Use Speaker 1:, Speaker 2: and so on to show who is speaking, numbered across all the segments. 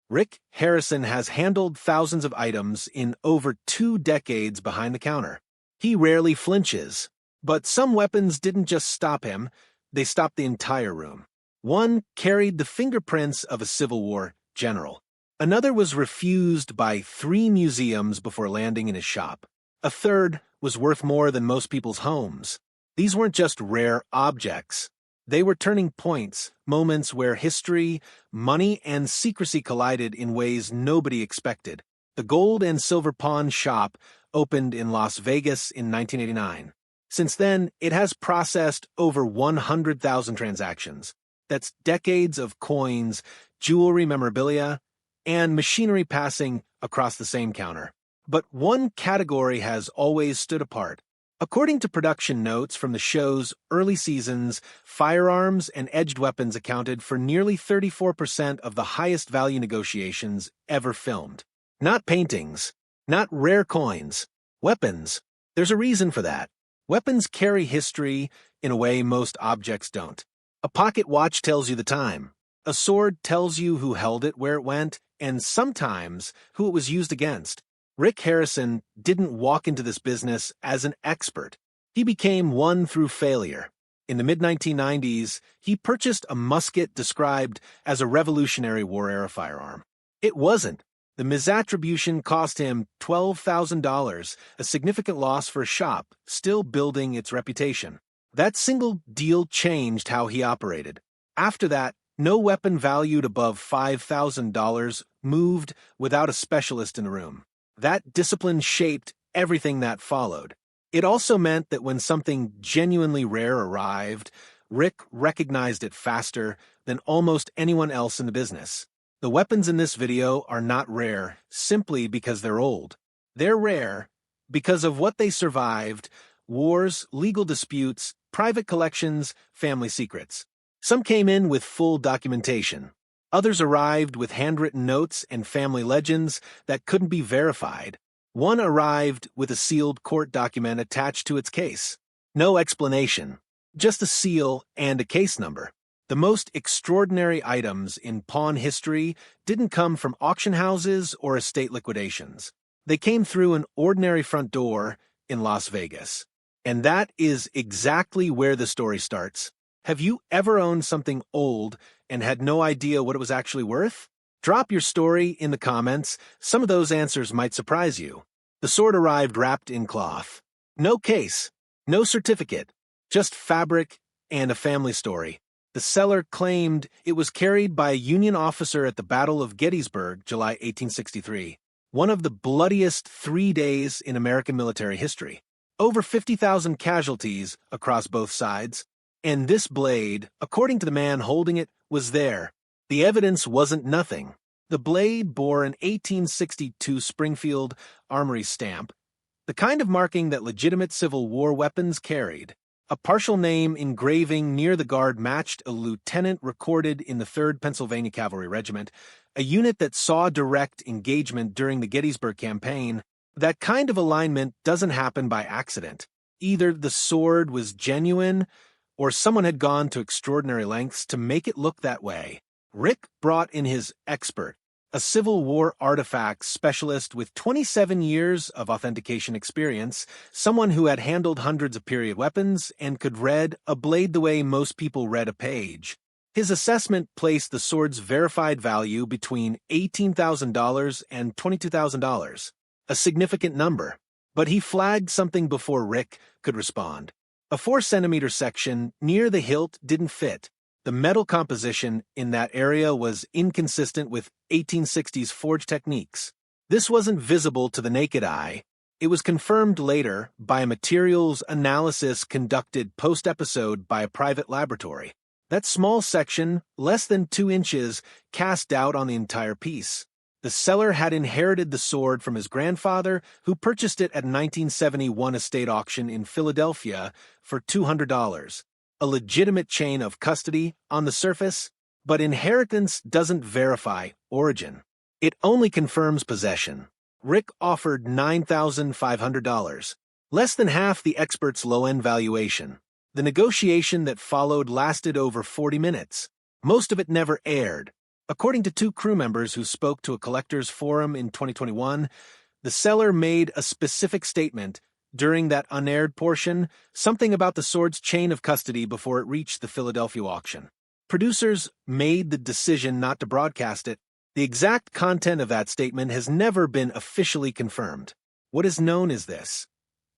Speaker 1: Rick Harrison has handled thousands of items in over 2 decades behind the counter. He rarely flinches. But some weapons didn't just stop him, they stopped the entire room. One carried the fingerprints of a Civil War general. Another was refused by 3 museums before landing in his shop. A third was worth more than most people's homes. These weren't just rare objects. They were turning points, moments where history, money, and secrecy collided in ways nobody expected. The Gold and Silver Pawn Shop opened in Las Vegas in 1989. Since then, it has processed over 100,000 transactions. That's decades of coins, jewelry memorabilia, and machinery passing across the same counter. But one category has always stood apart. According to production notes from the show's early seasons, firearms and edged weapons accounted for nearly 34% of the highest value negotiations ever filmed. Not paintings, not rare coins, weapons. There's a reason for that. Weapons carry history in a way most objects don't. A pocket watch tells you the time. A sword tells you who held it, where it went, and sometimes who it was used against. Rick Harrison didn't walk into this business as an expert. He became one through failure. In the mid-1990s, he purchased a musket described as a Revolutionary War-era firearm. It wasn't. The misattribution cost him $12,000, a significant loss for a shop still building its reputation. That single deal changed how he operated. After that, no weapon valued above $5,000 moved without a specialist in the room. That discipline shaped everything that followed. It also meant that when something genuinely rare arrived, Rick recognized it faster than almost anyone else in the business. The weapons in this video are not rare simply because they're old. They're rare because of what they survived: wars, legal disputes, private collections, family secrets. Some came in with full documentation. Others arrived with handwritten notes and family legends that couldn't be verified. One arrived with a sealed court document attached to its case. No explanation, just a seal and a case number. The most extraordinary items in pawn history didn't come from auction houses or estate liquidations. They came through an ordinary front door in Las Vegas. And that is exactly where the story starts. Have you ever owned something old and had no idea what it was actually worth? Drop your story in the comments. Some of those answers might surprise you. The sword arrived wrapped in cloth. No case, no certificate, just fabric and a family story. The seller claimed it was carried by a Union officer at the Battle of Gettysburg, July 1863, one of the bloodiest 3 days in American military history. Over 50,000 casualties across both sides. And this blade, according to the man holding it, was there. The evidence wasn't nothing. The blade bore an 1862 Springfield Armory stamp, the kind of marking that legitimate Civil War weapons carried. A partial name engraving near the guard matched a lieutenant recorded in the 3rd Pennsylvania Cavalry Regiment, a unit that saw direct engagement during the Gettysburg campaign. That kind of alignment doesn't happen by accident. Either the sword was genuine, or someone had gone to extraordinary lengths to make it look that way. Rick brought in his expert, a Civil War artifacts specialist with 27 years of authentication experience, someone who had handled hundreds of period weapons and could read a blade the way most people read a page. His assessment placed the sword's verified value between $18,000 and $22,000, a significant number. But he flagged something before Rick could respond. A 4-centimeter section near the hilt didn't fit. The metal composition in that area was inconsistent with 1860s forge techniques. This wasn't visible to the naked eye. It was confirmed later by a materials analysis conducted post-episode by a private laboratory. That small section, less than 2 inches, cast doubt on the entire piece. The seller had inherited the sword from his grandfather, who purchased it at a 1971 estate auction in Philadelphia for $200. A legitimate chain of custody on the surface, but inheritance doesn't verify origin. It only confirms possession. Rick offered $9,500, less than half the expert's low-end valuation. The negotiation that followed lasted over 40 minutes. Most of it never aired. According to two crew members who spoke to a collectors forum in 2021, the seller made a specific statement during that unaired portion, something about the sword's chain of custody before it reached the Philadelphia auction. Producers made the decision not to broadcast it. The exact content of that statement has never been officially confirmed. What is known is this.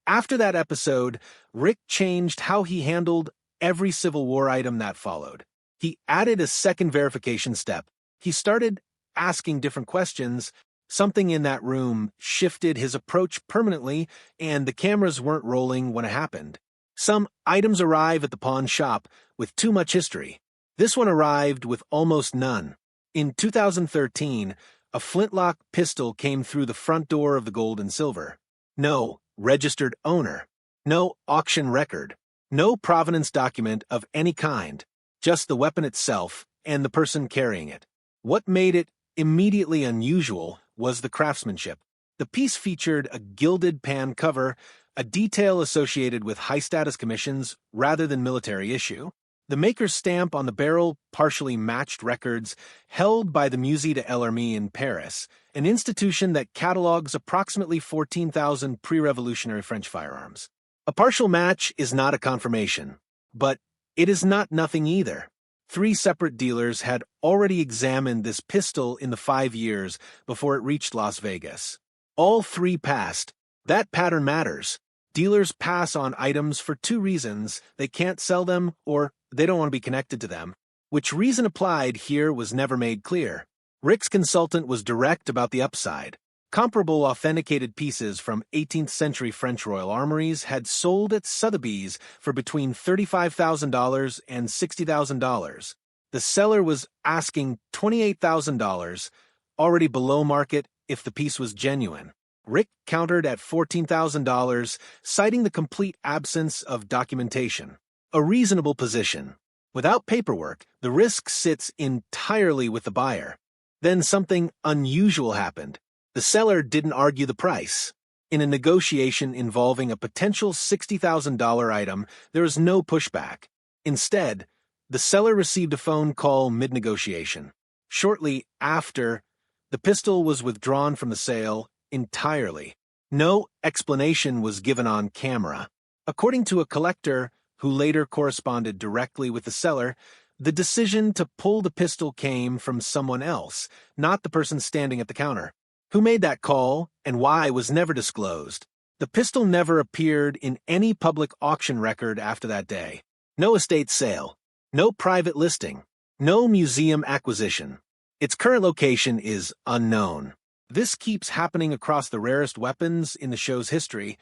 Speaker 1: After that episode, Rick changed how he handled every Civil War item that followed. He added a second verification step. He started asking different questions. Something in that room shifted his approach permanently, and the cameras weren't rolling when it happened. Some items arrive at the pawn shop with too much history. This one arrived with almost none. In 2013, a flintlock pistol came through the front door of the Gold and Silver. No registered owner. No auction record. No provenance document of any kind. Just the weapon itself and the person carrying it. What made it immediately unusual was the craftsmanship. The piece featured a gilded pan cover, a detail associated with high-status commissions rather than military issue. The maker's stamp on the barrel partially matched records held by the Musée de l'Armée in Paris, an institution that catalogs approximately 14,000 pre-revolutionary French firearms. A partial match is not a confirmation, but it is not nothing either. 3 separate dealers had already examined this pistol in the 5 years before it reached Las Vegas. All 3 passed. That pattern matters. Dealers pass on items for 2 reasons: they can't sell them or they don't want to be connected to them. Which reason applied here was never made clear. Rick's consultant was direct about the upside. Comparable authenticated pieces from 18th century French royal armories had sold at Sotheby's for between $35,000 and $60,000. The seller was asking $28,000, already below market if the piece was genuine. Rick countered at $14,000, citing the complete absence of documentation. A reasonable position. Without paperwork, the risk sits entirely with the buyer. Then something unusual happened. The seller didn't argue the price. In a negotiation involving a potential $60,000 item, there was no pushback. Instead, the seller received a phone call mid-negotiation. Shortly after, the pistol was withdrawn from the sale entirely. No explanation was given on camera. According to a collector who later corresponded directly with the seller, the decision to pull the pistol came from someone else, not the person standing at the counter. Who made that call and why was never disclosed. The pistol never appeared in any public auction record after that day. No estate sale. No private listing. No museum acquisition. Its current location is unknown. This keeps happening across the rarest weapons in the show's history,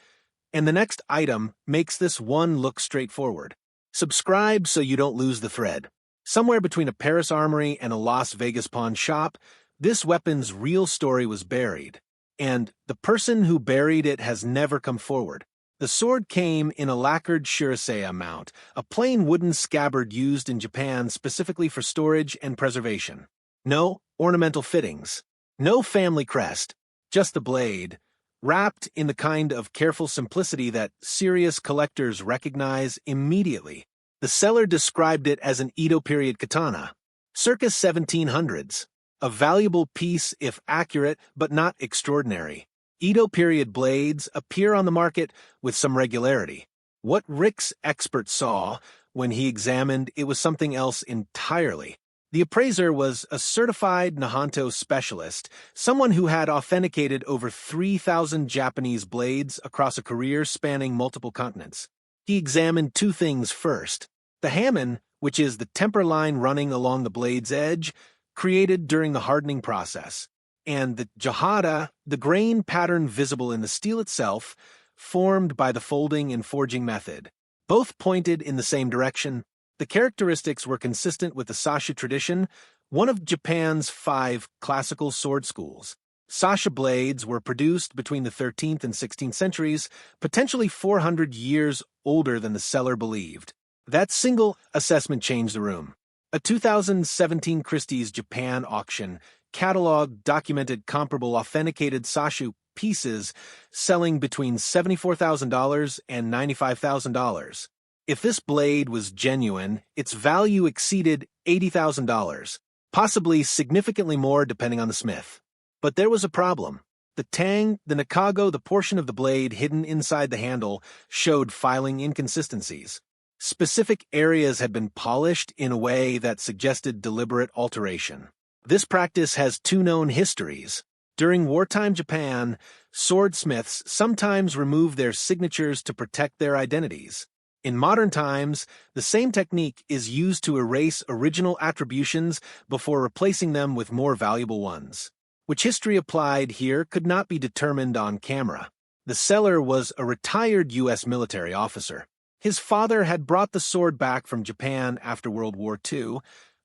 Speaker 1: and the next item makes this one look straightforward. Subscribe so you don't lose the thread. Somewhere between a Paris armory and a Las Vegas pawn shop, this weapon's real story was buried, and the person who buried it has never come forward. The sword came in a lacquered shiraseiya mount, a plain wooden scabbard used in Japan specifically for storage and preservation. No ornamental fittings. No family crest. Just the blade, wrapped in the kind of careful simplicity that serious collectors recognize immediately. The seller described it as an Edo period katana, circa 1700s. A valuable piece if accurate, but not extraordinary. Edo period blades appear on the market with some regularity. What Rick's expert saw when he examined it was something else entirely. The appraiser was a certified Nihonto specialist, someone who had authenticated over 3,000 Japanese blades across a career spanning multiple continents. He examined 2 things first. The hamon, which is the temper line running along the blade's edge, created during the hardening process, and the jihada, the grain pattern visible in the steel itself, formed by the folding and forging method. Both pointed in the same direction. The characteristics were consistent with the Sasha tradition, one of Japan's 5 classical sword schools. Sasha blades were produced between the 13th and 16th centuries, potentially 400 years older than the seller believed. That single assessment changed the room. A 2017 Christie's Japan auction catalog documented comparable authenticated Sashu pieces selling between $74,000 and $95,000. If this blade was genuine, its value exceeded $80,000. possibly significantly more depending on the smith. But there was a problem. The tang, the nakago, the portion of the blade hidden inside the handle, showed filing inconsistencies. Specific areas had been polished in a way that suggested deliberate alteration. This practice has two known histories. During wartime Japan, swordsmiths sometimes removed their signatures to protect their identities. In modern times, the same technique is used to erase original attributions before replacing them with more valuable ones. Which history applied here could not be determined on camera. The seller was a retired U.S. military officer. His father had brought the sword back from Japan after World War II,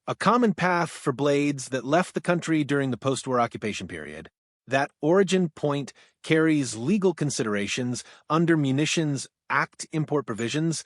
Speaker 1: a common path for blades that left the country during the post-war occupation period. That origin point carries legal considerations under Munitions Act import provisions,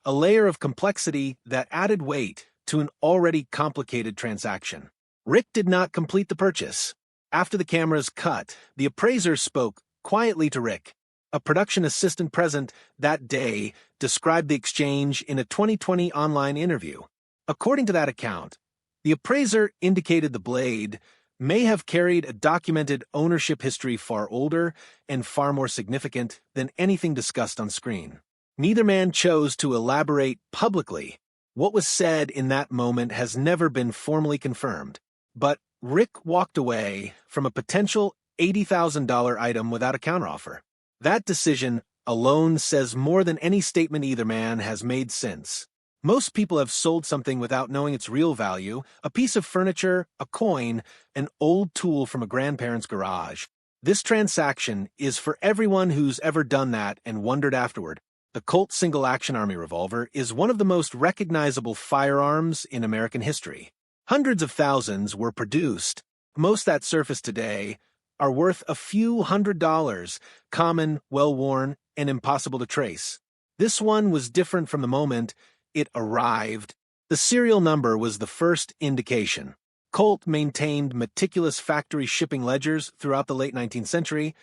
Speaker 1: a layer of complexity that added weight to an already complicated transaction. Rick did not complete the purchase. After the cameras cut, the appraiser spoke quietly to Rick. A production assistant present that day described the exchange in a 2020 online interview. According to that account, the appraiser indicated the blade may have carried a documented ownership history far older and far more significant than anything discussed on screen. Neither man chose to elaborate publicly. What was said in that moment has never been formally confirmed. But Rick walked away from a potential $80,000 item without a counteroffer. That decision alone says more than any statement either man has made since. Most people have sold something without knowing its real value, a piece of furniture, a coin, an old tool from a grandparent's garage. This transaction is for everyone who's ever done that and wondered afterward. The Colt single-action army revolver is one of the most recognizable firearms in American history. Hundreds of thousands were produced. Most that surface today are worth a few $100s, common, well-worn, and impossible to trace. This one was different from the moment it arrived. The serial number was the first indication. Colt maintained meticulous factory shipping ledgers throughout the late 19th century,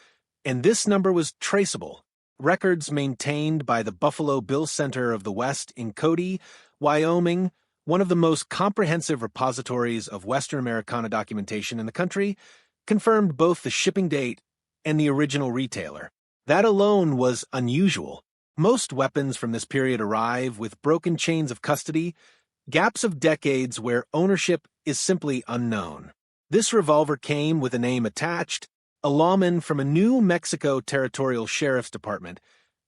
Speaker 1: and this number was traceable. Records maintained by the Buffalo Bill Center of the West in Cody, Wyoming, one of the most comprehensive repositories of Western Americana documentation in the country, confirmed both the shipping date and the original retailer. That alone was unusual. Most weapons from this period arrive with broken chains of custody, gaps of decades where ownership is simply unknown. This revolver came with a name attached, a lawman from a New Mexico Territorial Sheriff's Department,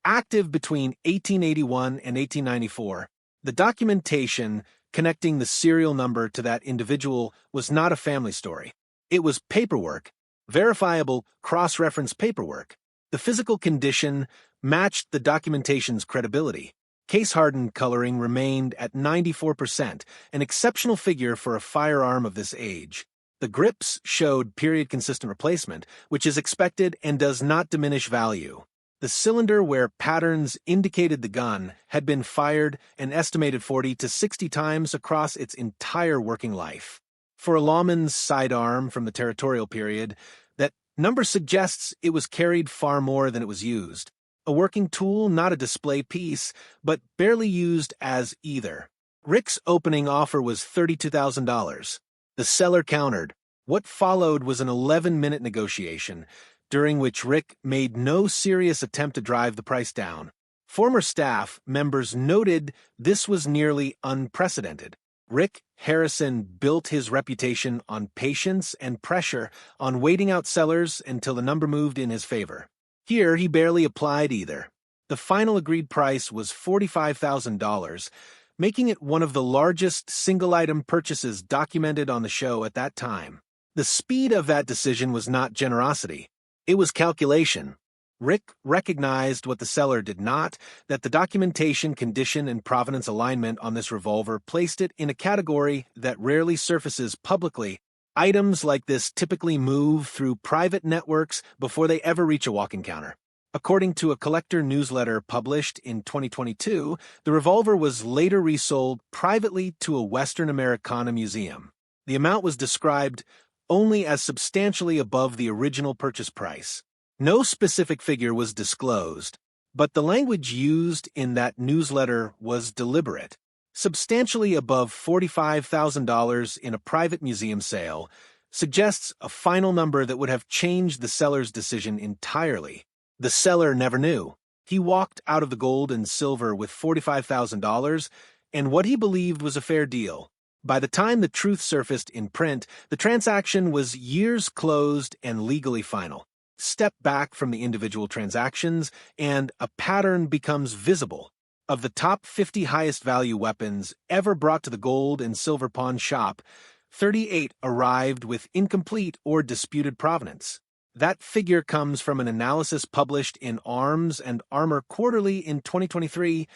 Speaker 1: active between 1881 and 1894. The documentation connecting the serial number to that individual was not a family story. It was paperwork, verifiable cross-reference paperwork. The physical condition matched the documentation's credibility. Case-hardened coloring remained at 94%, an exceptional figure for a firearm of this age. The grips showed period-consistent replacement, which is expected and does not diminish value. The cylinder where patterns indicated the gun had been fired an estimated 40 to 60 times across its entire working life. For a lawman's sidearm from the territorial period, that number suggests it was carried far more than it was used. A working tool, not a display piece, but barely used as either. Rick's opening offer was $32,000. The seller countered. What followed was an 11-minute negotiation, during which Rick made no serious attempt to drive the price down. Former staff members noted this was nearly unprecedented. Rick Harrison built his reputation on patience and pressure, on waiting out sellers until the number moved in his favor. Here, he barely applied either. The final agreed price was $45,000, making it one of the largest single-item purchases documented on the show at that time. The speed of that decision was not generosity. It was calculation. Rick recognized what the seller did not, that the documentation, condition, and provenance alignment on this revolver placed it in a category that rarely surfaces publicly. Items like this typically move through private networks before they ever reach a walk-in counter. According to a collector newsletter published in 2022, the revolver was later resold privately to a Western Americana museum. The amount was described only as substantially above the original purchase price. No specific figure was disclosed, but the language used in that newsletter was deliberate. substantially above $45,000 in a private museum sale, suggests a final number that would have changed the seller's decision entirely. The seller never knew. He walked out of the gold and silver with $45,000 and what he believed was a fair deal. By the time the truth surfaced in print, the transaction was years closed and legally final. Step back from the individual transactions, and a pattern becomes visible. Of the top 50 highest value weapons ever brought to the gold and silver pawn shop, 38 arrived with incomplete or disputed provenance. That figure comes from an analysis published in Arms and Armor Quarterly in 2023,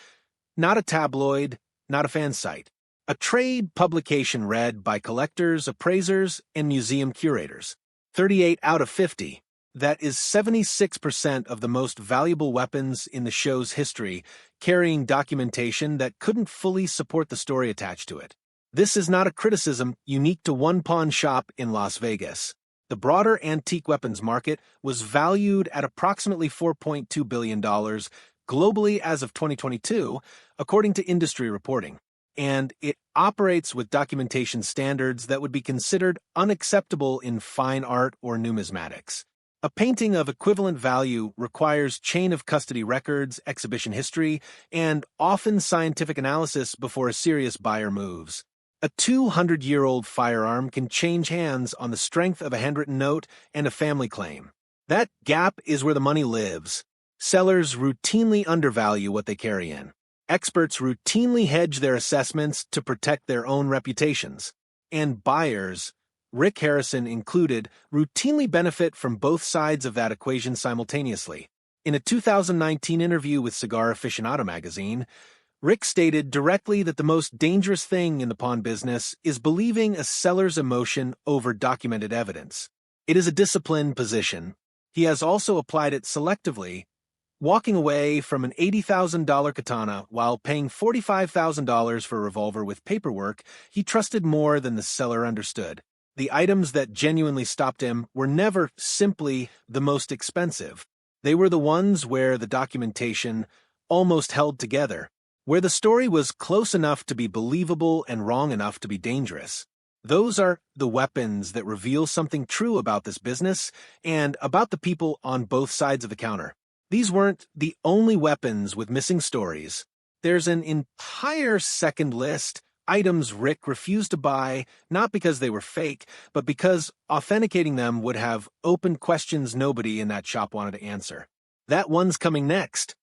Speaker 1: not a tabloid, not a fan site. A trade publication read by collectors, appraisers, and museum curators. 38 out of 50. That is 76% of the most valuable weapons in the show's history, carrying documentation that couldn't fully support the story attached to it. This is not a criticism unique to one pawn shop in Las Vegas. The broader antique weapons market was valued at approximately $4.2 billion globally as of 2022, according to industry reporting. And it operates with documentation standards that would be considered unacceptable in fine art or numismatics. A painting of equivalent value requires chain of custody records, exhibition history, and often scientific analysis before a serious buyer moves. A 200-year-old firearm can change hands on the strength of a handwritten note and a family claim. That gap is where the money lives. Sellers routinely undervalue what they carry in. Experts routinely hedge their assessments to protect their own reputations. And buyers, Rick Harrison included, routinely benefit from both sides of that equation simultaneously. In a 2019 interview with Cigar Aficionado magazine, Rick stated directly that the most dangerous thing in the pawn business is believing a seller's emotion over documented evidence. It is a disciplined position. He has also applied it selectively, walking away from an $80,000 katana while paying $45,000 for a revolver with paperwork he trusted more than the seller understood. The items that genuinely stopped him were never simply the most expensive. They were the ones where the documentation almost held together, where the story was close enough to be believable and wrong enough to be dangerous. Those are the weapons that reveal something true about this business and about the people on both sides of the counter. These weren't the only weapons with missing stories. There's an entire second list, items Rick refused to buy, not because they were fake, but because authenticating them would have opened questions nobody in that shop wanted to answer. That one's coming next.